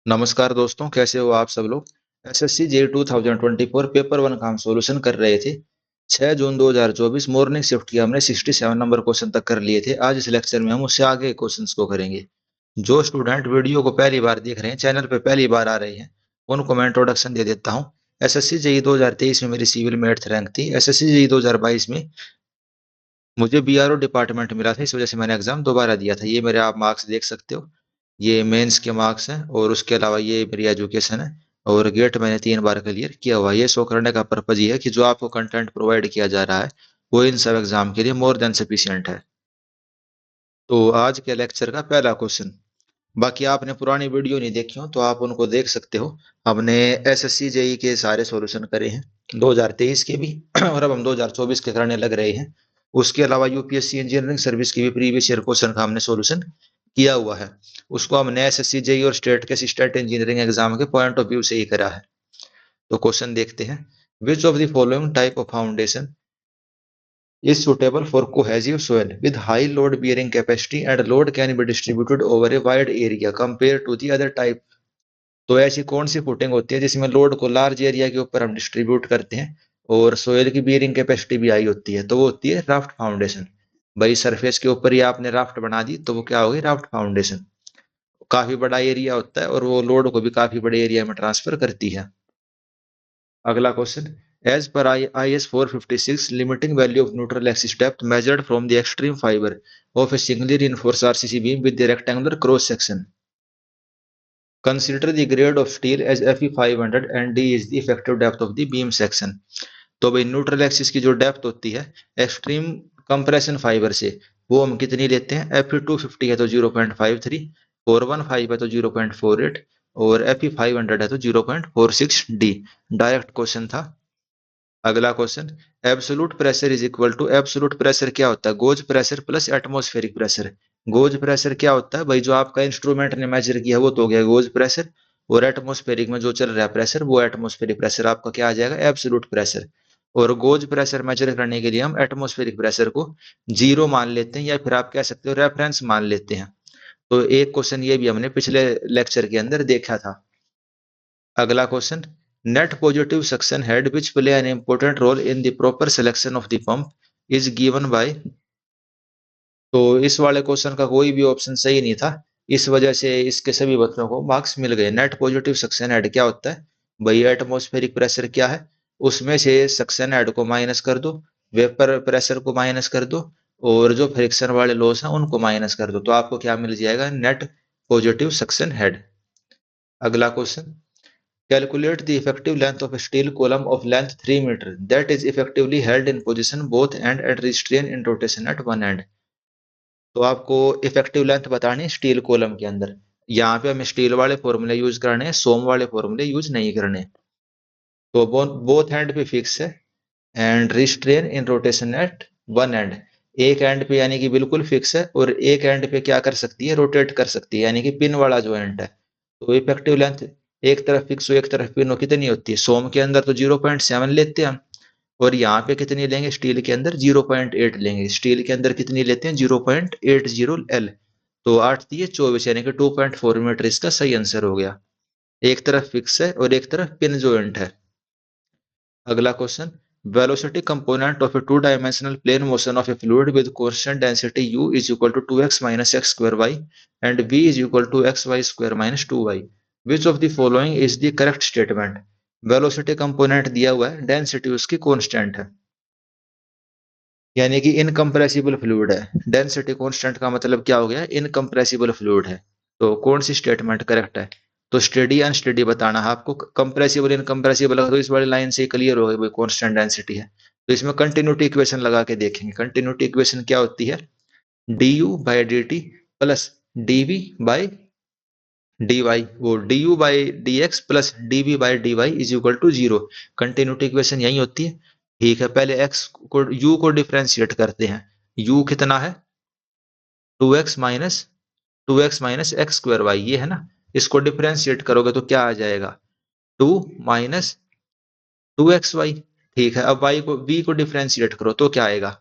नमस्कार दोस्तों, कैसे हो आप सब लोग। एसएससी जे 2024 पेपर वन का हम सॉल्यूशन कर रहे थे। 6 जून 2024 मॉर्निंग शिफ्ट की हमने 67 नंबर क्वेश्चन तक कर लिए थे। आज इस लेक्चर में हम उससे आगे क्वेश्चंस को करेंगे। जो स्टूडेंट वीडियो को पहली बार देख रहे हैं, चैनल पे पहली बार आ रहे हैं, उनको मैं इंट्रोडक्शन दे देता हूँ। एसएससी जेई 2023 में मेरी सिविल में 8th रैंक थी। एसएससी जेई 2022 में मुझे बीआरओ डिपार्टमेंट मिला था, इस वजह से मैंने एग्जाम दोबारा दिया था। ये मेरे आप मार्क्स देख सकते हो, ये मेंस के मार्क्स हैं और उसके अलावा ये मेरी एजुकेशन है। और गेट मैंने 3 बार क्लियर किया हुआ है। ये शो करने का पर्पज ये है कि जो आपको कंटेंट प्रोवाइड किया जा रहा है वो इन सब एग्जाम के लिए मोर देन सफिशिएंट है। तो आज के लेक्चर का पहला क्वेश्चन, बाकी आपने पुरानी वीडियो नहीं देखी हो तो आप उनको देख सकते हो। हमने एसएससी जेई के सारे सॉल्यूशन करे हैं, 2023 के भी और अब हम 2024 के करने लग रहे हैं। उसके अलावा यूपीएससी इंजीनियरिंग सर्विस की भी प्रीवियस ईयर क्वेश्चन का हमने सॉल्यूशन किया हुआ है। उसको हमने एसएससी जेई और स्टेट के असिस्टेंट इंजीनियरिंग एग्जाम के पॉइंट ऑफ व्यू से ही करा है। तो क्वेश्चन देखते हैं। विच of the following type of foundation is suitable for cohesive soil with high load bearing capacity and load can be distributed over a wide area compared to the other type। तो ऐसी कौन सी footing होती है जिसमें load को large area के ऊपर हम डिस्ट्रीब्यूट करते हैं और सोयल की बियरिंग कैपेसिटी भी हाई होती है? तो वो होती है राफ्ट फाउंडेशन। भाई सरफेस के ऊपर ही आपने राफ्ट बना दी तो वो क्या होगी? Raft foundation. काफी बड़ा एरिया होता है और वो लोड को भी काफी बड़े एरिया में ट्रांसफर करती है। अगला question, as per IS 456 limiting value of neutral axis depth measured from the extreme fibre of a singly reinforced RCC beam with the rectangular cross section, consider the grade of steel as Fe 500 and D is the effective depth of the beam section। तो भाई neutral axis की जो depth होती है extreme compression fibre से, वो हम कितनी लेते हैं? Fe 250 है तो 0.53, 415 है तो 0.48 और Fe 500 है तो 0.46 डी। डायरेक्ट क्वेश्चन था। अगला question, absolute pressure is equal to, absolute pressure क्या होता है? Gauge pressure plus atmospheric pressure. Gauge pressure क्या होता है भाई? जो आपका इंस्ट्रूमेंट ने मेजर किया वो तो हो गया गोज प्रेशर, और एटमॉस्फेरिक में जो चल रहा है प्रेशर वो एटमॉस्फेरिक प्रेशर आपका क्या आ जाएगा? Absolute pressure. और गोज प्रेशर मेजर करने के लिए हम एटमॉस्फेरिक प्रेशर को जीरो मान लेते हैं, या फिर आप कह सकते हो रेफरेंस मान लेते हैं। तो एक क्वेश्चन ये भी हमने पिछले लेक्चर के अंदर देखा था। अगला question, net positive suction head which play an important role in the proper selection of the pump is given by. तो इस वाले क्वेश्चन का कोई भी ऑप्शन सही नहीं था, इस वजह से इसके सभी बच्चों को मार्क्स मिल गए। नेट पॉजिटिव सक्शन हेड क्या होता है भाई? एटमॉस्फेरिक प्रेशर क्या है, उसमें से सक्शन हेड को माइनस कर दो, वेपर प्रेशर को माइनस कर दो, और जो फ्रिक्शन वाले लॉस हैं उनको माइनस कर दो, तो आपको क्या मिल जाएगा? Net positive suction head. अगला question, calculate the effective length of a steel column of length 3 meter that is effectively held in position both end and restrained in rotation at one end। तो आपको effective length बतानी है steel column के अंदर। यहाँ पे हम steel वाले फॉर्मूले यूज करने हैं, सोम वाले फॉर्मूले यूज नहीं करने। तो बोथ एंड पे फिक्स है and restrain in rotation eight one and. एक एंड पे यानी कि बिल्कुल फिक्स है, और एक एंड पे क्या कर सकती है? रोटेट कर सकती है, यानी कि पिन वाला जो एंड है। तो इफेक्टिव लेंथ एक तरफ फिक्स हो एक तरफ पिन हो, कितनी होती है? सोम के अंदर तो 0.7 लेते हैं हम, और यहाँ पे कितनी लेंगे? स्टील के अंदर 0.8 लेंगे। स्टील के अंदर कितनी लेते हैं? 0.80 L। तो 8 दिए 24, यानी कि 2.4 मीटर इसका सही आंसर हो गया। एक तरफ फिक्स है और एक तरफ पिन जॉइंट है। अगला question, velocity component of a two dimensional plane motion of a fluid with constant density u is equal to 2x minus x square y and v is equal to x y square minus 2y। Which of the following is the correct statement? Velocity component दिया हुआ है, density उसकी constant है, यानी कि incompressible fluid है। Density constant का मतलब क्या हो गया? इनकम्प्रेसिबल फ्लूइड है। तो कौन सी स्टेटमेंट करेक्ट है? तो स्टेडी अनस्टेडी बताना है आपको। कंप्रेसिबल इनकम्प्रेसिबल तो इस वाली लाइन से क्लियर हो गई भाई, कांस्टेंट डेंसिटी है। तो इसमें कंटिन्यूटी इक्वेशन लगा के देखेंगे। कंटिन्यूटी इक्वेशन क्या होती है? du by d t plus dv by dy, वो du by dx plus dv by dy is equal to zero. Continuity equation यही होती है। ठीक है, पहले x को u को डिफ्रेंशिएट करते हैं। u कितना है? 2x minus x square Y, ये है ना। इसको डिफ्रेंशिएट करोगे तो क्या आ जाएगा? 2 माइनस 2xy। ठीक है, अब y को v को डिफ्रेंशिएट करो तो क्या आएगा?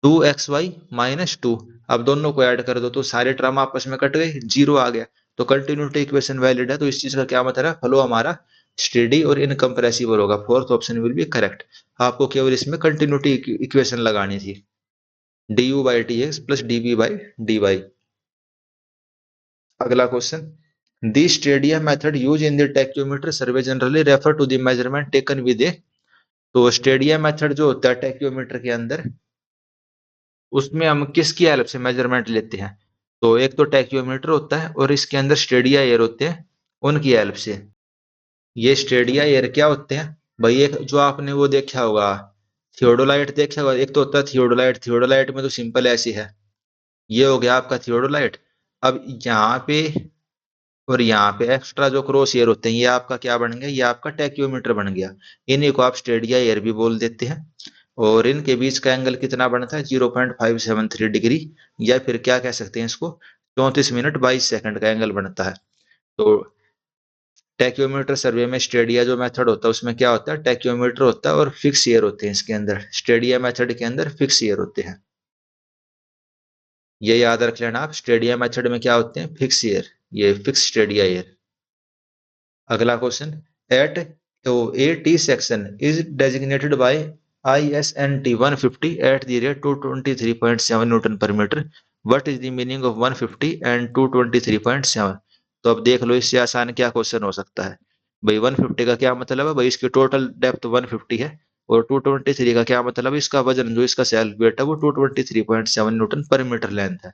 2xy minus 2। अब दोनों को ऐड कर दो तो सारे टर्म आपस में कट गए, जीरो आ गया। तो कंटिन्यूटी इक्वेशन वैलिड है, तो इस चीज का क्या मतलब है, फ्लो हमारा स्टेडी और इनकम्प्रेसिबल होगा। Fourth option will be correct. आपको केवल इसमें कंटिन्यूटी इक्वेशन लगानी थी, du by T X plus dv by dy। अगला question, the stadia method use in the tacheometer survey generally refer to the measurement taken with a. तो stadia method जो होता है टैक्योमीटर के अंदर, उसमें हम किसकी हेल्प से मेजरमेंट लेते हैं? तो एक तो टैक्योमीटर होता है और इसके अंदर स्टेडिया एयर होते हैं, उनकी हेल्प से। ये स्टेडिया एयर क्या होते हैं भाई? एक जो आपने वो देखा होगा, थियोडोलाइट देखा होगा, एक तो होता है थियोडोलाइट। थियोडोलाइट में तो सिंपल ऐसी है, ये हो गया आपका थियोडोलाइट। अब यहाँ पे और यहाँ पे एक्स्ट्रा जो क्रॉस एयर होते हैं, ये आपका क्या बन गया, ये आपका टैक्योमीटर बन गया। इन्हीं को आप स्टेडिया एयर भी बोल देते हैं। और इनके बीच का एंगल कितना बनता है? 0.573 डिग्री, या फिर क्या कह सकते हैं इसको, 34 मिनट 22 सेकंड का एंगल बनता है। तो टैक्योमीटर सर्वे में स्टेडिया जो मेथड होता है उसमें क्या होता है, टैक्योमीटर होता है और फिक्स ईयर होते हैं इसके अंदर। स्टेडिया मेथड के अंदर फिक्स ईयर होते हैं, ये याद रख लेना आप। स्टेडिया मेथड में क्या होते हैं, फिक्स ईयर, ये फिक्स स्टेडिया ईयर। अगला question, at a T section is designated by ISNT 150 at the rate 223.7 newton per metre. What is the meaning of 150 and 223.7? तो अब देख लो, इससे आसान क्या क्वेश्चन हो सकता है भाई। 150 का क्या मतलब है भाई, इसकी टोटल डेप्थ 150 है, और 223 का क्या मतलब है, इसका वजन जो इसका सेल्फ वेट है वो 223.7 न्यूटन पर मीटर लेंथ है।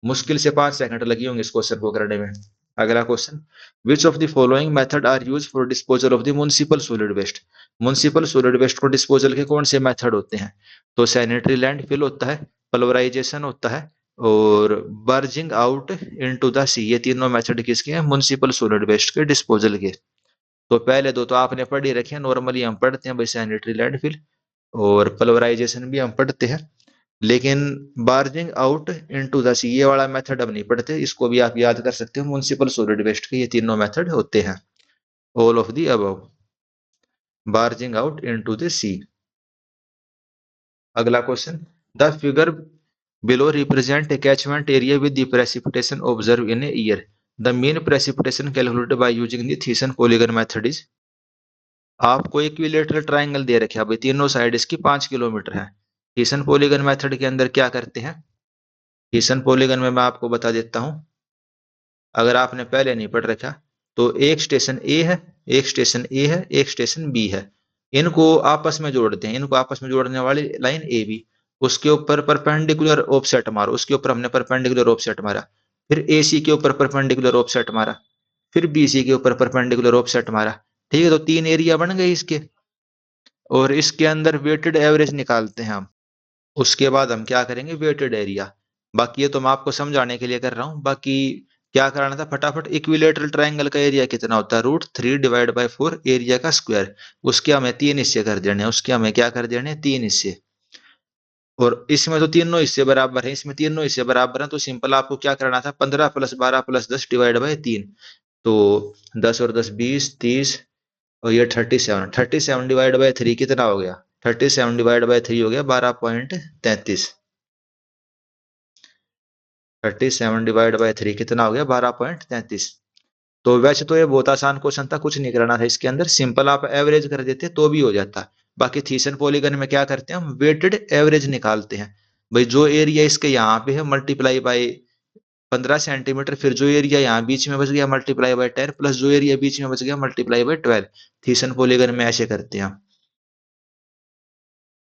मुश्किल से 5 सेकंड लगी होंगे इस क्वेश्चन को करने में। अगला question, which of the following method are use for disposal of the municipal solid waste? Municipal solid waste को डिस्पोजल के कौन से मेथड होते हैं? तो सैनिटरी लैंडफिल होता है, पल्वराइजेशन होता है, और बर्जिंग आउट इनटू द सी। ये तीनों मेथड किसके हैं? म्युनिसिपल सॉलिड वेस्ट के डिस्पोजल के। तो पहले दो तो आपने पढ़ ही रखे हैं, नॉर्मली हम पढ़ते हैं भाई सैनिटरी लैंडफिल, और पल्वराइजेशन भी हम पढ़ते हैं। लेकिन बार्जिंग आउट इनटू द सी, ये वाला मेथड हम नहीं पढ़ते, इसको भी आप याद कर सकते हो। म्युनिसिपल सॉलिड वेस्ट के ये तीनों मेथड होते हैं, all of the above, barging out into the sea. अगला question, the figure below represent a catchment area with the precipitation observe in a year. The mean precipitation calculated by using the Thiessen polygon method is. आपको equilateral triangle दे रखे हैं भाई, तीनों side इसकी 5 kilometre है। थीसन polygon method के अंदर क्या करते हैं? थीसन पॉलीगन में मैं आपको बता देता हूं, अगर आपने पहले नहीं पढ़ रखा, तो एक स्टेशन ए है, एक स्टेशन ए है, एक स्टेशन बी है। इनको आपस में जोड़ते हैं, इनको आपस में जोड़ने वाली लाइन ए बी, उसके ऊपर परपेंडिकुलर ऑफसेट मारो, उसके ऊपर हमने परपेंडिकुलर ऑफसेट मारा। फिर ए सी के ऊपर परपेंडिकुलर ऑफसेट मारा, फिर बी सी के ऊपर परपेंडिकुलर ऑफसेट मारा। ठीक है, तो 3 एरिया बन गए इसके, और इसके अंदर वेटेड एवरेज निकालते हैं हम। उसके बाद हम क्या करेंगे, वेटेड एरिया। बाकी ये तो मैं आपको समझाने के लिए कर रहा हूं, बाकी क्या कराना था फटाफट। इक्विलेटरल ट्राइंगल का एरिया कितना होता है? √3/4 एरिया का स्क्वायर। उसके हमें 3 हिस्से कर देने हैं, उसके हमें क्या कर देने हैं, 3 हिस्से। और इसमें तो तीनों हिस्से बराबर हैं, इसमें तीनों हिस्से बराबर हैं, तो सिंपल आपको क्या करना था, 15 + 12 + 10 / 3। तो 10 और 10 20 30, और ये 37, 37/3 कितना हो गया? 37/3 हो गया 12.33। 37/3 कितना हो गया? 12.33। तो वैसे तो ये बहुत आसान क्वेश्चन था, कुछ नहीं करना था इसके अंदर, सिंपल आप एवरेज कर देते तो भी हो जाता। बाकी थीसन पॉलीगन में क्या करते हैं, हम वेटेड एवरेज निकालते हैं भाई। जो एरिया इसके यहाँ पे है मल्टीप्लाई बाई 15 सेंटीमीटर, फिर जो एरिया यहाँ बीच में बच गया मल्टीप्लाई बाई 10, प्लस जो एरिया बीच में बच गया मल्टीप्लाई बाई 12। थीसन पॉलीगन में ऐसे करते हैं।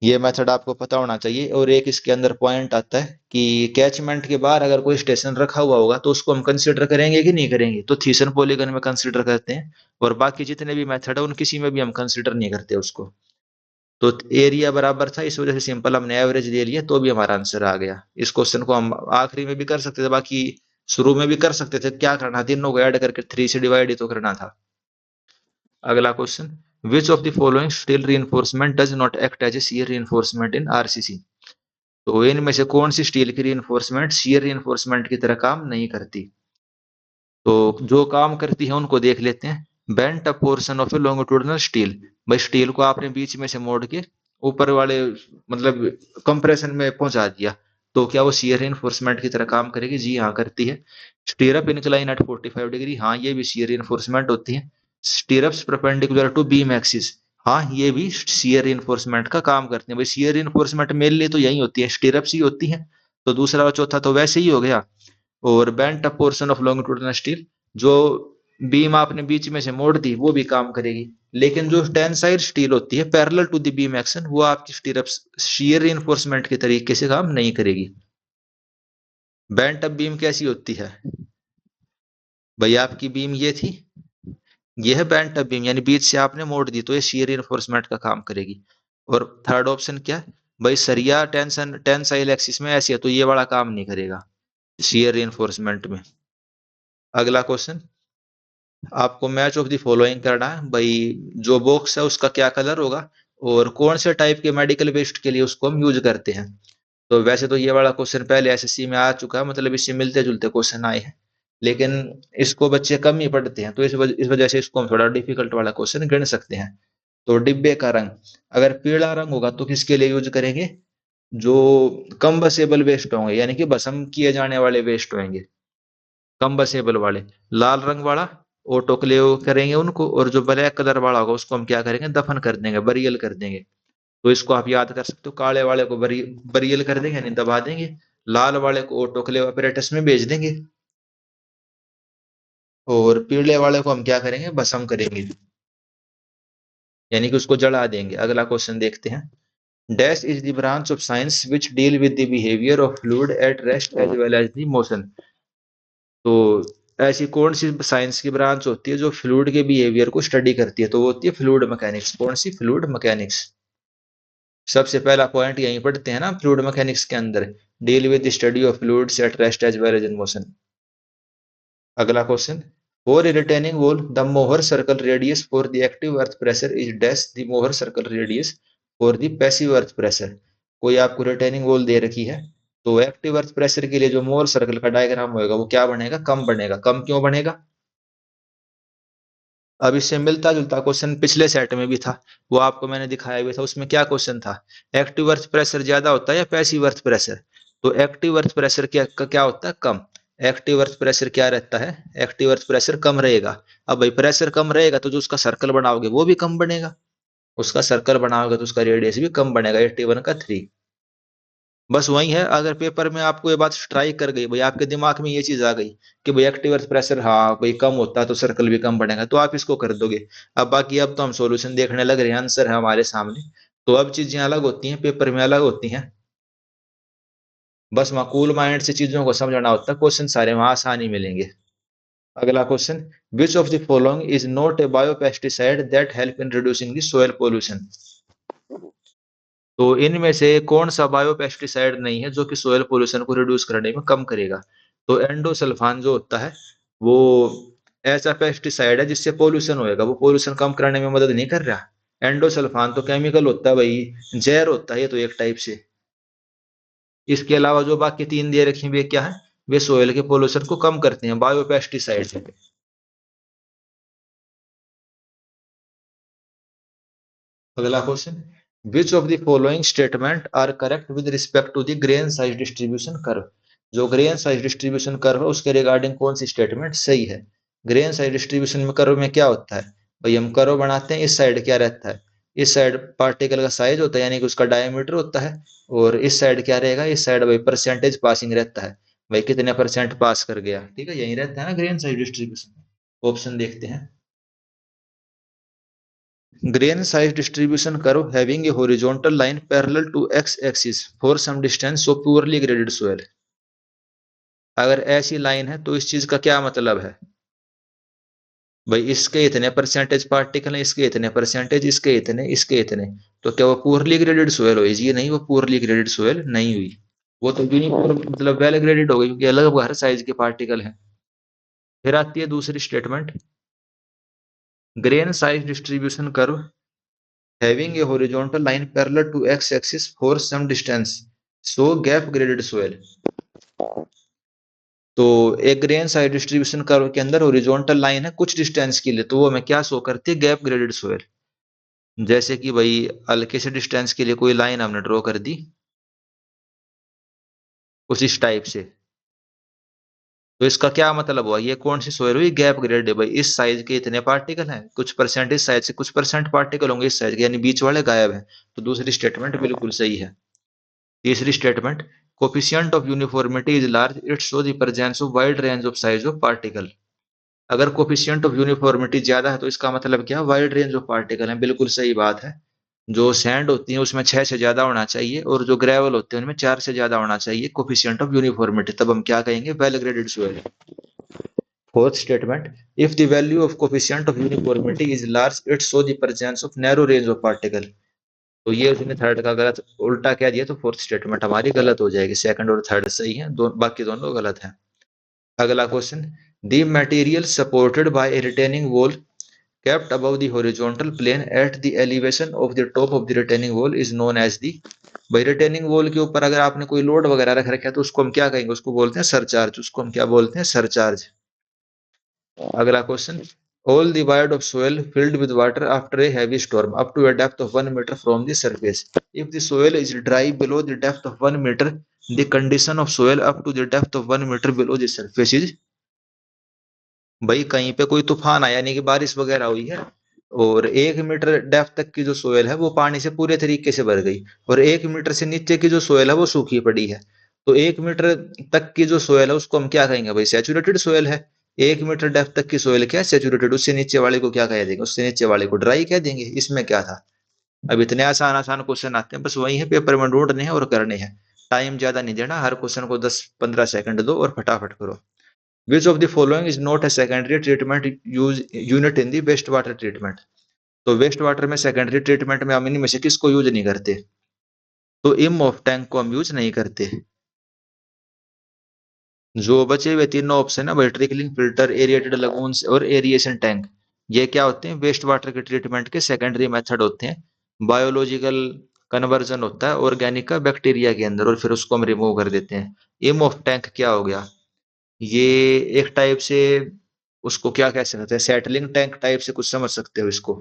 ये मेथड आपको पता होना चाहिए। और एक इसके अंदर पॉइंट आता है कि कैचमेंट के बाहर अगर कोई स्टेशन रखा हुआ होगा तो उसको हम कंसीडर करेंगे कि नहीं करेंगे? तो थीसन पॉलीगन में कंसीडर करते हैं, और बाकी जितने भी मेथड है उन किसी में भी हम कंसीडर नहीं करते उसको। तो एरिया बराबर था, इस वजह से सिंपल हमने एवरेज ले लिया, तो भी हमारा आंसर आ गया। इस क्वेश्चन को हम आखिरी में भी कर सकते थे, बाकी शुरू में भी कर सकते थे। क्या करना, तीनों को ऐड करके 3 से डिवाइड ही तो करना था। अगला question, which of the following steel reinforcement does not act as a shear reinforcement in RCC? तो इनमें से कौन सी स्टील की रीइंफोर्समेंट शियर रीइंफोर्समेंट की तरह काम नहीं करती? तो जो काम करती है उनको देख लेते हैं। Bent a portion of A longitudinal steel, भाई स्टील को आपने बीच में से मोड़ के ऊपर वाले मतलब कंप्रेशन में पहुंचा दिया, तो क्या वो शियर रिइंफोर्समेंट की तरह काम करेगी? जी हाँ, करती है। स्टीरअप इंक्लाइन एट 45 डिग्री, हाँ ये भी शियर रिइंफोर्समेंट होती है। Stirrups perpendicular to beam axis, हाँ ये भी शियर रिइंफोर्समेंट का काम करते हैं। भाई शियर रिइंफोर्समेंट मेरे लिए तो यही होती है, स्टीरअप्स ही होती है। तो दूसरा और चौथा तो वैसे ही हो गया। और bent up portion of longitudinal steel, जो बीम आपने बीच में से मोड़ दी वो भी काम करेगी। लेकिन जो टेंसाइल स्टील होती है parallel to the beam action, वो आपकी स्टीरअप्स शियर रिइंफोर्समेंट के तरीके से काम नहीं करेगी। बेंट अप बीम कैसी होती है? भाई आपकी बीम ये थी, ये है बेंट अप बीम, यानी बीच से आपने मोड़ दी तो ये शियर रिइंफोर्समेंट का काम करेगी। और थर्ड ऑप्शन क्या है? भाई सरिया टेंशन टेंसाइल एक्सिस में ऐसी है तो ये वाला काम नहीं करेगा शियर रिइंफोर्समेंट में। अगला क्वेश्चन, आपको मैच ऑफ द फॉलोइंग करना है। भाई जो बॉक्स है उसका क्या कलर होगा और कौन से टाइप के मेडिकल वेस्ट के लिए उसको हम यूज करते हैं। तो वैसे तो ये वाला क्वेश्चन पहले एसएससी में आ चुका है, मतलब इससे मिलते जुलते क्वेश्चन आए हैं, लेकिन इसको बच्चे कम ही पढ़ते हैं, तो इस वजह से इसको हम थोड़ा डिफिकल्ट वाला क्वेश्चन गिन सकते हैं। तो डिब्बे का रंग, अगर पीला रंग होगा तो किसके लिए यूज करेंगे? जो कंबसेबल वेस्ट होंगे, यानी कि भस्म किए जाने वाले वेस्ट होंगे, कंबसेबल वाले। लाल रंग वाला ऑटोक्लेव करेंगे उनको, और जो ब्लैक कलर वाला होगा उसको हम क्या करेंगे? दफन कर देंगे, बरियल कर देंगे। तो इसको आप याद कर सकते हो, काले वाले को बरियल कर देंगे यानी दबा देंगे, लाल वाले को ऑटोक्लेव अपरेटस में भेज देंगे, और पीले वाले को हम क्या करेंगे? भस्म करेंगे, यानी कि उसको जला देंगे। अगला क्वेश्चन देखते हैं। Dash is the branch of science which deal with the behaviour of fluid at rest as well as the motion. तो ऐसी कौन सी साइंस की ब्रांच होती है जो फ्लूइड के बिहेवियर को स्टडी करती है? तो वो होती है फ्लूइड मैकेनिक्स। कौन सी? Fluid mechanics. सबसे पहला पॉइंट यहीं पढ़ते हैं ना फ्लूइड मैकेनिक्स के अंदर, deal with study of fluids at rest as well as in motion. अगला question, for retaining wall the Mohr circle radius for the active earth pressure is dash the Mohr circle radius for the passive earth pressure. कोई आपको retaining wall दे रखी है, तो active earth pressure के लिए जो Mohr circle का diagram होगा वो क्या बनेगा? कम बनेगा। कम क्यों बनेगा? अब इससे मिलता जुलता क्वेश्चन पिछले सेट में भी था, वो आपको मैंने दिखाया भी था। उसमें क्या क्वेश्चन था? एक्टिव अर्थ प्रेशर ज्यादा होता है या पैसिव अर्थ प्रेशर? तो एक्टिव अर्थ प्रेशर क्या होता है? कम। एक्टिव अर्थ प्रेशर क्या रहता है? एक्टिव अर्थ प्रेशर कम रहेगा। अब भाई प्रेशर कम रहेगा तो जो उसका सर्कल बनाओगे वो भी कम बनेगा, उसका सर्कल बनाओगे तो उसका रेडियस भी कम बनेगा, 81 का 3। बस वही है। अगर पेपर में आपको ये बात स्ट्राइक कर गई, भाई आपके दिमाग में ये चीज आ गई कि भाई एक्टिव अर्थ प्रेशर हाँ भाई कम होता है तो सर्कल भी कम बढ़ेगा, तो आप इसको कर दोगे। अब बाकी अब तो हम सॉल्यूशन देखने लग रहे हैं, आंसर है हमारे सामने, तो अब चीजें अलग होती हैं, पेपर में अलग होती हैं। बस वहाँ कूल माइंड से चीजों को समझना होता है, क्वेश्चन सारे वहां आसानी मिलेंगे। अगला question, which of the following is not a biopesticide that help in reducing the soil pollution. तो इनमें से कौन सा बायोपेस्टिसाइड नहीं है जो कि सोयल पोल्यूशन को रिड्यूस करने में कम करेगा? तो एंडोसल्फान जो होता है वो ऐसा पेस्टिसाइड है जिससे पोल्यूशन होएगा, वो पोल्यूशन कम करने में मदद नहीं कर रहा। एंडोसल्फान तो केमिकल होता है भाई, जहर होता है ये तो एक टाइप से। इसके अलावा जो बाकी तीन दे रखी हैं वे क्या है? वे सोयल के पोल्यूशन को कम करते हैं, बायोपेस्टिसाइड। अगला question, which of the following statement are correct with respect to the grain size distribution curve. जो ग्रेन साइज डिस्ट्रीब्यूशन कर्व है उसके रिगार्डिंग कौन सी स्टेटमेंट सही है? ग्रेन साइज डिस्ट्रीब्यूशन में कर्व में क्या होता है? भाई हम कर्व बनाते हैं, इस साइड क्या रहता है? इस साइड पार्टिकल का साइज होता है, यानी कि उसका डायमीटर होता है। और इस साइड क्या रहेगा? इस साइड भाई परसेंटेज पासिंग रहता है, भाई कितने परसेंट पास कर गया, ठीक है, यही रहता है ना ग्रेन साइज डिस्ट्रीब्यूशन। ऑप्शन देखते हैं। Grain size distribution curve having a horizontal line parallel to x-axis for some distance so purely graded soil। अगर ऐसी लाइन है तो इस चीज का क्या मतलब है? भाई इसके इतने परसेंटेज पार्टिकल हैं, इसके इतने परसेंटेज, इसके इतने, इसके इतने, तो क्या वो पूरली ग्रेडेड सोयल हुई? जी नहीं, वो पूरली ग्रेडेड सोयल नहीं हुई। वो तो यूनिफॉर्म मतलब वेल ग्रेडेड हो गई, क्योंकि अलग हर साइज के पार्टिकल हैं। फिर आती है दूसरी statement, grain size distribution curve having a horizontal line parallel to x-axis for some distance so gap graded soil। तो एक ग्रेन साइड डिस्ट्रीब्यूशन कर्व के अंदर हॉरिजॉन्टल लाइन है कुछ डिस्टेंस के लिए, तो वो हमें क्या शो करती है? Gap graded soil. जैसे कि भाई हल्के से डिस्टेंस के लिए कोई लाइन हमने ड्रॉ कर दी, कुछ इस टाइप से। तो इसका क्या मतलब हुआ, ये कौन सी सोयल हुई, गैप ग्रेड है भाई। इस साइज के इतने पार्टिकल हैं, कुछ परसेंट इस साइज से, कुछ परसेंट पार्टिकल होंगे इस साइज के, यानी बीच वाले गायब हैं। तो दूसरी स्टेटमेंट बिल्कुल सही है। तीसरी statement, coefficient of uniformity is large, it show the presence of wide range of size of particle. अगर कोफिशिएंट ऑफ यूनिफॉर्मिटी ज्यादा है तो इसका मतलब क्या, वाइड रेंज ऑफ पार्टिकल है। बिल्कुल सही बात है। जो सैंड होती है उसमें 6 से ज्यादा होना चाहिए, और जो ग्रेवल होते हैं उनमें 4 से ज्यादा होना चाहिए कोफिशिएंट ऑफ यूनिफॉर्मिटी, तब हम क्या कहेंगे, well graded soil. Fourth statement, if the value of coefficient of uniformity is large, it show the presence of narrow range of particle. तो ये उसने थर्ड का गलत उल्टा कह दिया, तो फोर्थ स्टेटमेंट हमारी गलत हो जाएगी। सेकंड और थर्ड सही है, बाकी दोनों गलत हैं। अगला question, the material supported by A retaining wall kept above the horizontal plane at the elevation of the top of the retaining wall is known as the। भाई रिटेनिंग वॉल के ऊपर अगर आपने कोई लोड वगैरह रख रखा है तो उसको हम क्या कहेंगे, उसको बोलते हैं सरचार्ज। उसको हम क्या बोलते हैं, सरचार्ज। अगला question, all the bed of soil filled with water after a heavy storm up to a depth of 1 meter from the surface, if the soil is dry below the depth of 1 meter, the condition of soil up to the depth of 1 meter below the surface is। भाई कहीं पे कोई तूफान आया, यानी कि बारिश वगैरह हुई है, और 1 मीटर डेप्थ तक की जो सोयल है वो पानी से पूरे तरीके से भर गई, और 1 मीटर से नीचे की जो सोयल है वो सूखी पड़ी है। तो 1 मीटर तक की जो सोयल है उसको हम क्या कहेंगे भाई, सैचुरेटेड सोयल है। 1 मीटर डेप्थ तक की सोयल क्या है, सैचुरेटेड। उससे नीचे वाले को क्या कह देंगे, उससे नीचे वाले को ड्राई कह देंगे। इसमें क्या था। अब इतने आसान आसान क्वेश्चन आते हैं, बस वही है, पेपर में ढूंढने हैं और करने हैं। टाइम ज्यादा नहीं देना, हर क्वेश्चन को 10-15 सेकंड दो और फटाफट करो। Which of the following is not a secondary treatment use unit in the waste water treatment। तो वेस्ट वाटर में सेकेंडरी ट्रीटमेंट में हम इनमें से किसको यूज नहीं करते, तो इम ऑफ टैंक को हम यूज नहीं करते। जो बचे हुए तीनों ऑप्शन है भाई, ट्रिकलिंग फिल्टर, एरिएटेड लगून्स और एरिएशन टैंक, ये क्या होते हैं, वेस्ट वाटर के ट्रीटमेंट के सेकेंडरी मेथड होते हैं। बायोलॉजिकल कन्वर्जन होता है ऑर्गेनिक का बैक्टीरिया के अंदर, और फिर उसको हम रिमूव कर देते हैं। इम ऑफ टैंक क्या हो गया, ये एक टाइप से, उसको क्या कह सकते हैं, सेटलिंग टैंक टाइप से कुछ समझ सकते हो इसको।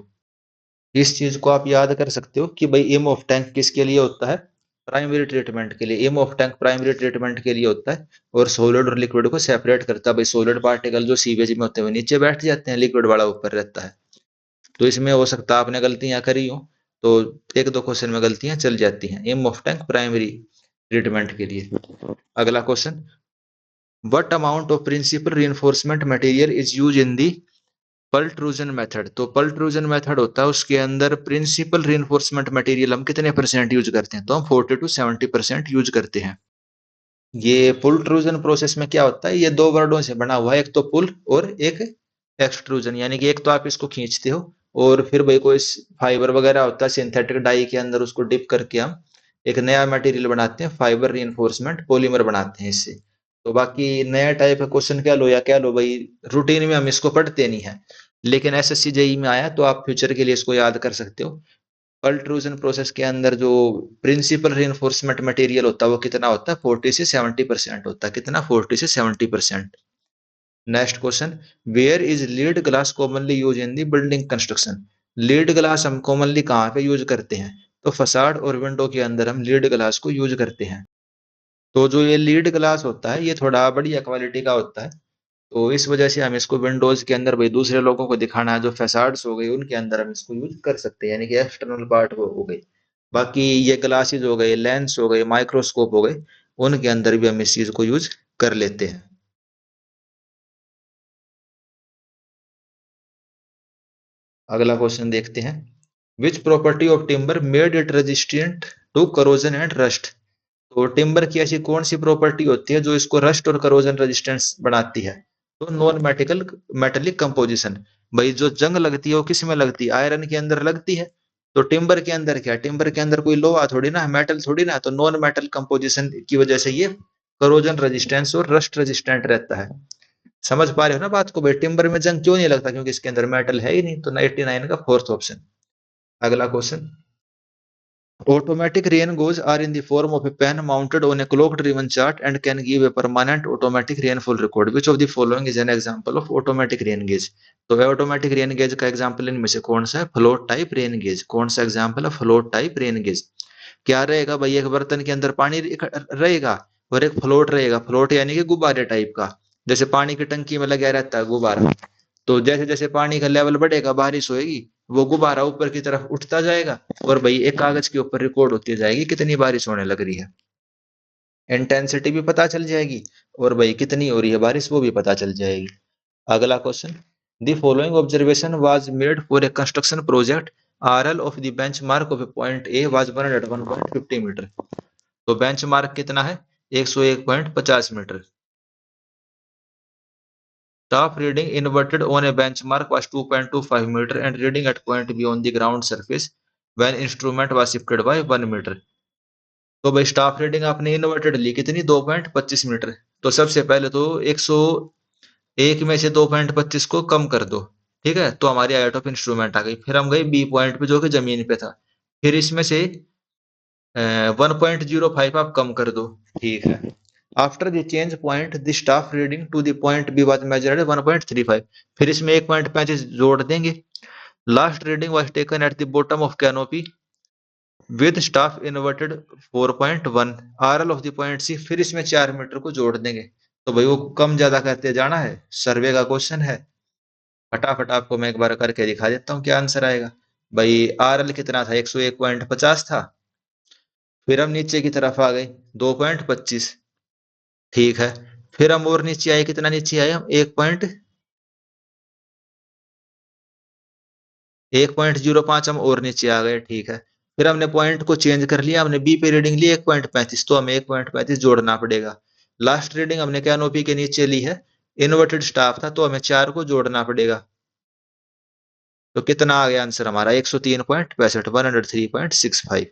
इस चीज को आप याद कर सकते हो कि भाई एम ऑफ टैंक किसके लिए होता है, प्राइमरी ट्रीटमेंट के लिए। Aim of tank primary treatment के लिए होता है, और सोलिड और लिक्विड को सेपरेट करता है। भाई सोलिड पार्टिकल जो सीवेज में होते हैं वो नीचे बैठ जाते हैं, लिक्विड वाला ऊपर रहता है। तो इसमें हो सकता है आपने गलतियां करी हो, तो एक दो क्वेश्चन में गलतियां चल जाती हैं। Aim of tank primary treatment के लिए। अगला question, what amount of principal reinforcement material is use in the pultrusion method. तो पल्ट्रूजन मेथड होता है, उसके अंदर प्रिंसिपल रिइंफोर्समेंट मटेरियल हम कितने परसेंट यूज करते हैं, तो हम 40 to 70% यूज करते हैं। ये पुलट्रूजन प्रोसेस में क्या होता है, ये दो वर्डों से बना हुआ है, एक तो पुल और एक एक्सट्रूजन। यानी कि एक तो आप इसको खींचते हो, और फिर भाई कोई फाइबर वगैरह होता है सिंथेटिक डाई के अंदर, उसको डिप करके हम एक नया मटेरियल बनाते हैं, फाइबर रिइंफोर्समेंट पॉलीमर बनाते हैं इससे। तो बाकी नया टाइप का क्वेश्चन क्या लो या क्या लो भाई, रूटीन में हम इसको पढ़ते नहीं है, लेकिन एसएससी जेई में आया तो आप फ्यूचर के लिए इसको याद कर सकते हो। पल्ट्रूजन प्रोसेस के अंदर जो प्रिंसिपल रिइंफोर्समेंट मटेरियल होता है वो कितना होता है, 40 से 70% होता है। कितना, 40 से 70%। Next question, where is lead glass commonly use in the building construction. Lead glass हम कॉमनली कहाँ पे यूज करते हैं, तो फसाड और विंडो के अंदर हम लीड ग्लास को यूज करते हैं। तो जो ये लीड ग्लास होता है ये थोड़ा बढ़िया क्वालिटी का होता है, तो इस वजह से हम इसको विंडोज के अंदर भाई दूसरे लोगों को दिखाना है, जो फैसाड्स हो गए उनके अंदर हम इसको यूज कर सकते हैं, यानी कि एक्सटर्नल पार्ट वो हो गई। बाकी ये ग्लासेस हो गए, लेंस हो गए, माइक्रोस्कोप हो गए, उनके अंदर भी हम इस चीज को यूज कर लेते हैं। अगला क्वेश्चन देखते हैं, which property of timber made it resistant to corrosion and rust. तो टिम्बर की ऐसी कौन सी प्रॉपर्टी होती है जो इसको रस्ट और करोजन रेजिस्टेंस बनाती है, तो नॉन मेटिकल मेटेलिक कंपोजिशन। भाई जो जंग लगती है वो किस में लगती है, आयरन के अंदर लगती है। तो टिम्बर के अंदर क्या, टिम्बर के अंदर कोई लोहा थोड़ी ना, मेटल थोड़ी ना, तो नॉन मेटल कंपोजिशन की वजह से ये करोजन रेजिस्टेंस और रस्ट रेजिस्टेंट रहता है। समझ पा रहे हो ना बात को भाई, टिम्बर में जंग क्यों नहीं लगता, क्योंकि इसके अंदर मेटल है ही नहीं। तो 89 का फोर्थ ऑप्शन। अगला question, automatic rain gauge are in the form of a pen mounted on a clock driven chart and can give a permanent automatic rainfall record. Which of the following is an example of automatic rain gauge। तो automatic rain gauge का example इनमें से कौन सा है, float type rain gauge. कौन सा example है, फ्लोट टाइप रेन गेज। क्या रहेगा भाई, एक बर्तन के अंदर पानी रहेगा, और एक फ्लोट रहेगा, फ्लोट यानी कि गुब्बारे टाइप का, जैसे पानी की टंकी में लगा रहता है गुब्बारा। तो जैसे जैसे पानी का लेवल बढ़ेगा, बारिश होएगी, वो गुब्बारा ऊपर की तरफ उठता जाएगा, और भाई एक कागज के ऊपर रिकॉर्ड होती जाएगी कितनी बारिश होने लग रही है। इंटेंसिटी भी पता चल जाएगी, और भाई कितनी हो रही है बारिश वो भी पता चल जाएगी। अगला question, the following observation was made for a construction project, RL of the benchmark of point A was 101.50 metre. तो बेंचमार्क कितना है, 101.50 metre. Top reading inverted on a benchmark was 2.25 meter and reading at point B on the ground surface when instrument was shifted by 1 metre. तो भाई staff reading आपने inverted ली कितनी, 2.25 metre. तो सबसे पहले तो 101 में से 2.25 को कम कर दो, ठीक है, तो हमारी हाइट ऑफ इंस्ट्रूमेंट आ गई। फिर हम गए बी पॉइंट पे जो कि जमीन पे था, फिर इसमें से 1.05 आप कम कर दो, ठीक है। After the change point the staff reading to the point B was measured 1.35, फिर इसमें 1.35 जोड़ देंगे। Last reading was taken at the bottom of canopy with staff inverted 4.1 RL of the point C, फिर इसमें 4 मीटर को जोड़ देंगे। तो भाई वो कम ज्यादा करते जाना है, सर्वे का क्वेश्चन है। फटाफट आपको मैं एक बार करके दिखा देता हूँ क्या आंसर आएगा। भाई आरएल कितना था, 101.50 था, फिर हम नीचे की तरफ आ गए 2.25, ठीक है। फिर हम और नीचे आए, कितना नीचे आए हम, 1.05 हम और नीचे आ गए, ठीक है। फिर हमने पॉइंट को चेंज कर लिया, हमने बी पे रीडिंग ली 1.35, तो हमें 1.35 जोड़ना पड़ेगा। लास्ट रीडिंग हमने कैनोपी के नीचे ली है, इन्वर्टेड स्टाफ था, तो हमें 4 को जोड़ना पड़ेगा। तो कितना आ गया आंसर हमारा, 103.65, 103.65।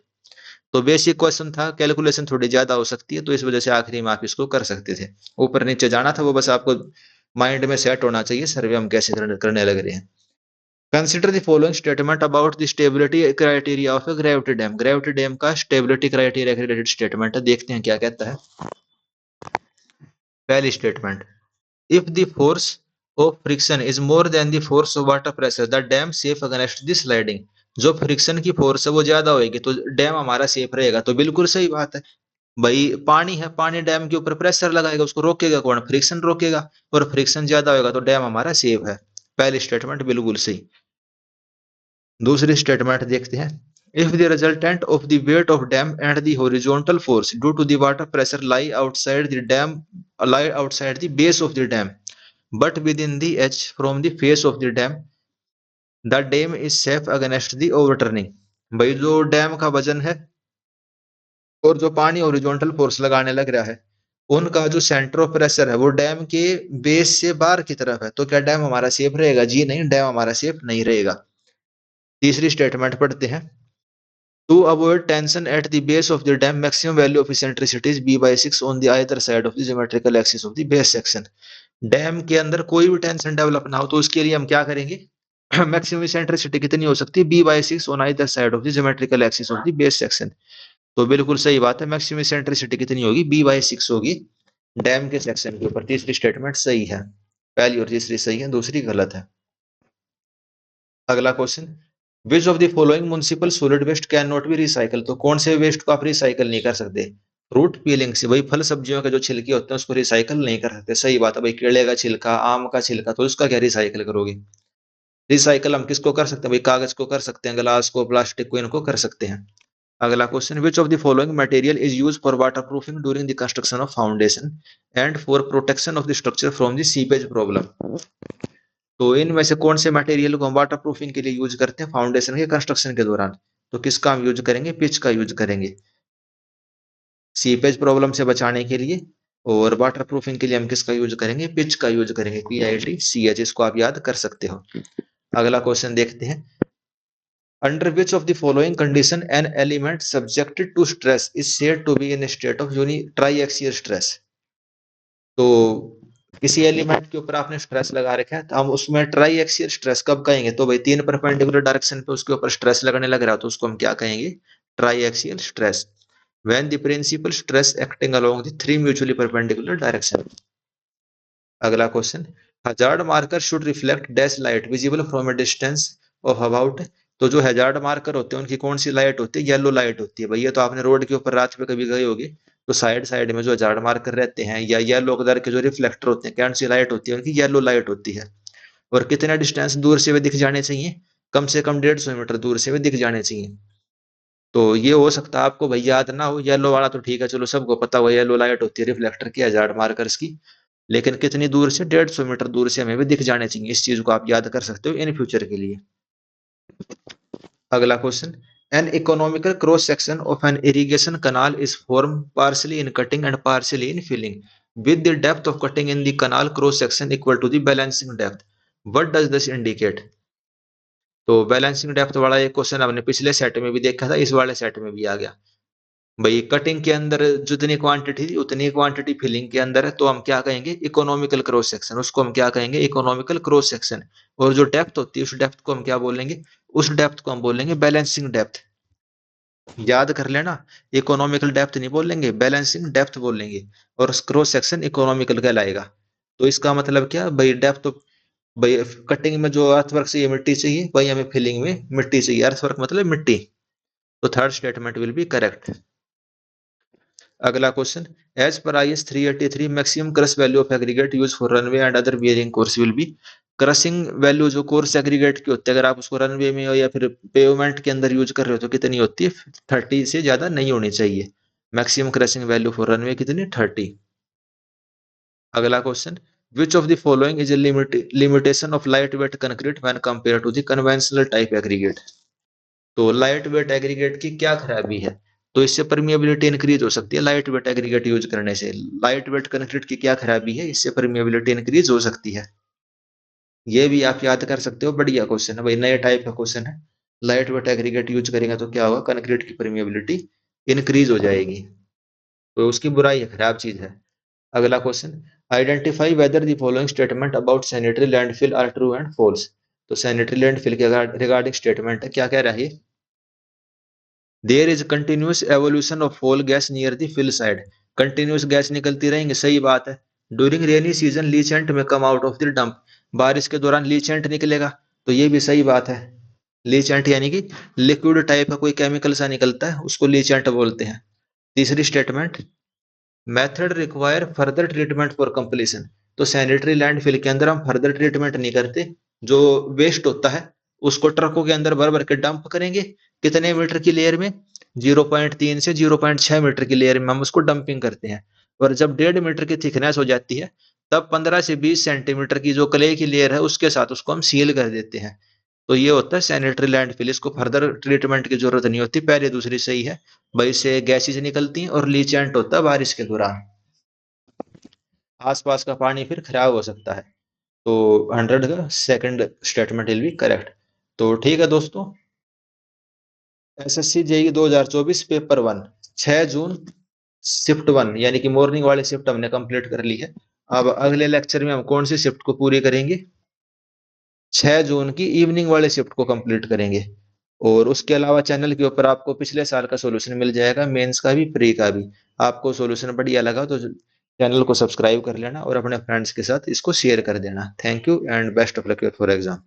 तो बेसिक क्वेश्चन था, कैलकुलेशन थोड़ी ज्यादा हो सकती है, तो इस वजह से आखिरी में आप इसको कर सकते थे। ऊपर नीचे जाना था वो बस आपको माइंड में सेट होना चाहिए, सर्वे हम कैसे करने लग रहे हैं। Consider the following statement about the stability criteria of a gravity dam. Gravity dam का स्टेबिलिटी क्राइटेरिया के रिलेटेड स्टेटमेंट है, देखते हैं क्या कहता है। पहली statement, if the force of friction is more than the force of water pressure the dam safe against the sliding. जो फ्रिक्शन की फोर्स है वो ज्यादा होगी तो डैम हमारा सेफ रहेगा, तो बिल्कुल सही बात है। भाई पानी है, पानी डैम के ऊपर प्रेशर लगाएगा, उसको रोकेगा कौन, फ्रिक्शन रोकेगा, और फ्रिक्शन ज्यादा होगा तो डैम हमारा सेफ है। पहली स्टेटमेंट बिल्कुल सही। दूसरी स्टेटमेंट देखते हैं, if the resultant of the weight of dam and the horizontal force due to the water pressure lie outside the base of the dam but within the H from the face of the dam the dam is safe against the overturning. भाई जो dam का वजन है और जो पानी horizontal force लगाने लग रहा है, उनका जो सेंटर ऑफ प्रेशर है वो डैम के बेस से बाहर की तरफ है, तो क्या डैम हमारा सेफ रहेगा, जी नहीं, डैम हमारा सेफ नहीं रहेगा। तीसरी स्टेटमेंट पढ़ते हैं, to avoid tension at the base of the dam maximum value of eccentricity is b/6 on the either side of the geometrical axis of the base section. Dam के अंदर कोई भी टेंशन डेवलप ना हो तो उसके लिए हम क्या करेंगे, मैक्सिमम इसेंट्रिसिटी कितनी हो सकती है, b/6 on either side of the geometrical axis of the base section. तो बिल्कुल सही बात है, मैक्सिमम इसेंट्रिसिटी कितनी होगी, b/6 होगी डैम के सेक्शन के ऊपर। तीसरी स्टेटमेंट सही है, पहली और तीसरी सही है, दूसरी गलत है। अगला question, which of the following municipal solid waste can not be recycle. तो कौन से वेस्ट को आप रिसाइकल नहीं कर सकते, फ्रूट पीलिंग से, वही फल सब्जियों के जो छिलके होते हैं उसको रिसाइकल नहीं कर सकते, सही बात है। भाई केले का छिलका, आम का छिलका, तो उसका क्या रिसाइकल करोगे। रिसाइकल हम किसको कर सकते हैं, भाई कागज को कर सकते हैं, ग्लास को, प्लास्टिक को, इनको कर सकते हैं। अगला question, which of the following material is use for water proofing during the construction of foundation and for protection of the structure from the seepage problem. तो इनमें से कौन से मटेरियल को हम वाटर प्रूफिंग के लिए यूज करते हैं फाउंडेशन के कंस्ट्रक्शन के दौरान, तो किसका हम यूज करेंगे, पिच का यूज करेंगे सीपेज प्रॉब्लम से बचाने के लिए, और वाटर प्रूफिंग के लिए हम किसका यूज करेंगे, पिच का यूज करेंगे, PITCH, इसको आप याद कर सकते हो। अगला क्वेश्चन देखते हैं, under which of the following condition an element subjected to stress is said to be in state of triaxial stress. तो किसी एलिमेंट के ऊपर आपने स्ट्रेस लगा रखा है, तो हम उसमें ट्राई एक्सियल स्ट्रेस कब कहेंगे, तो भाई 3 परपेंडिकुलर डायरेक्शन पे उसके ऊपर स्ट्रेस लगने लग रहा है, तो उसको हम क्या कहेंगे, triaxial stress. When the principal stress acting along the 3 mutually perpendicular direction. अगला question, hazard marker should reflect dash light visible from a distance of about. तो जो हजार्ड मार्कर होते हैं उनकी कौन सी लाइट होती है, येलो लाइट होती है। भैया तो आपने रोड के ऊपर रात में कभी गए होगे, तो साइड साइड में जो हजार्ड मार्कर रहते हैं या येलो कलर के जो रिफ्लेक्टर होते हैं, कैंसी लाइट होती है, उनकी येलो लाइट होती है। और कितना डिस्टेंस दूर से वे दिख जाने चाहिए, कम से कम 150 मीटर दूर से वे दिख जाने चाहिए। तो ये हो सकता है आपको भाई याद ना हो, येलो वाला तो ठीक है, चलो सबको पता हुआ येलो लाइट होती है रिफ्लेक्टर की, हजार्ड मार्कर्स की। लेकिन कितनी दूर से, 150 मीटर दूर से हमें भी दिख जाने चाहिए। इस चीज को आप याद कर सकते हो इन फ्यूचर के लिए। अगला question, an economical cross section of an irrigation canal is formed partially in cutting and partially in filling with the depth of cutting in the canal cross section equal to the balancing depth. What does this indicate? तो balancing depth वाला एक question हमने पिछले set में भी देखा था, इस वाले सेट में भी आ गया। भाई कटिंग के अंदर जितनी क्वांटिटी थी उतनी क्वांटिटी फिलिंग के अंदर है, तो हम क्या कहेंगे, इकोनॉमिकल क्रॉस सेक्शन, उसको हम क्या कहेंगे, इकोनॉमिकल क्रॉस सेक्शन। और जो डेप्थ होती है उस डेप्थ को हम क्या बोलेंगे, उस डेप्थ को हम बोलेंगे बैलेंसिंग डेप्थ। याद कर लेना, इकोनॉमिकल डेप्थ नहीं बोलेंगे, बैलेंसिंग डेप्थ बोलेंगे। और क्रॉस सेक्शन इकोनॉमिकल कहलाएगा। तो इसका मतलब क्या भाई, डेप्थ तो भाई कटिंग में जो अर्थवर्क चाहिए मिट्टी चाहिए, वही हमें फिलिंग में मिट्टी चाहिए, अर्थवर्क मतलब मिट्टी। तो third statement will be correct. अगला question, as per IS 383 maximum crush value of aggregate use for runway and other bearing course will be. Crushing value जो कोर्स एग्रीगेट की होती है, अगर आप उसको रनवे में हो या फिर पेवमेंट के अंदर यूज कर रहे हो तो कितनी होती है, 30 से ज्यादा नहीं होनी चाहिए। Maximum crushing value for runway कितनी, 30। अगला question, which of the following is limitation of light weight concrete when compare to the conventional type aggregate. तो लाइट वेट एग्रीगेट की क्या खराबी है, तो इससे परमिएबिलिटी इंक्रीज हो सकती है लाइट वेट एग्रीगेट यूज करने से। लाइट वेट कंक्रीट की क्या खराबी है, इससे परमिएबिलिटी इंक्रीज हो सकती है। ये भी आप याद कर सकते हो, बढ़िया क्वेश्चन है भाई, नए टाइप का क्वेश्चन है। लाइट वेट एग्रीगेट यूज करेंगे तो क्या होगा, कंक्रीट की परमिएबिलिटी इंक्रीज हो जाएगी। तो उसकी बुराई है, खराब चीज है। अगला question, identify whether the following statement about sanitary landfill are true and false. तो सैनिटरी लैंडफिल के रिगार्डिंग स्टेटमेंट है, क्या कह रहा है, there is continuous evolution of whole gas near the fill side. Continuous gas निकलती रहेंगे, सही बात है। ड्यूरिंग रेनी सीजन लीचेंट में come out of the dump. बारिश के दौरान लीचेंट निकलेगा, तो ये भी सही बात है। लीचेंट यानी कि लिक्विड टाइप का कोई केमिकल सा निकलता है, उसको लीचेंट बोलते हैं। तीसरी statement, method require further treatment for completion. तो सैनिटरी लैंडफिल के अंदर हम फर्दर ट्रीटमेंट नहीं करते, जो वेस्ट होता है उसको ट्रकों के अंदर भर भर के डंप करेंगे। कितने मीटर की लेयर में, 0.3 से 0.6 मीटर की लेयर में हम उसको डंपिंग करते हैं। और जब 1.5 मीटर की थिकनेस हो जाती है, तब 15 से 20 सेंटीमीटर की जो क्ले की लेयर है उसके साथ उसको हम सील कर देते हैं। तो ये होता है सैनिटरी लैंडफिल, इसको फर्दर ट्रीटमेंट की जरूरत नहीं होती, पहले दूसरी सही है भाई, से गैसेज निकलती हैं और लीचेंट होता है बारिश के दौरान, आसपास का पानी फिर खराब हो सकता है। तो 100 का second statement will be correct. तो ठीक है दोस्तों, SSC जेई 2024 पेपर 1, 6 जून शिफ्ट 1 यानी कि मॉर्निंग वाली शिफ्ट हमने कंप्लीट कर ली है। अब अगले लेक्चर में हम कौन सी शिफ्ट को पूरी करेंगे, 6 जून की इवनिंग वाले शिफ्ट को कंप्लीट करेंगे। और उसके अलावा चैनल के ऊपर आपको पिछले साल का सॉल्यूशन मिल जाएगा, मेंस का भी, प्री का भी। आपको सॉल्यूशन बढ़िया लगा तो चैनल को सब्सक्राइब कर लेना और अपने फ्रेंड्स के साथ इसको शेयर कर देना। Thank you and best of luck for exam.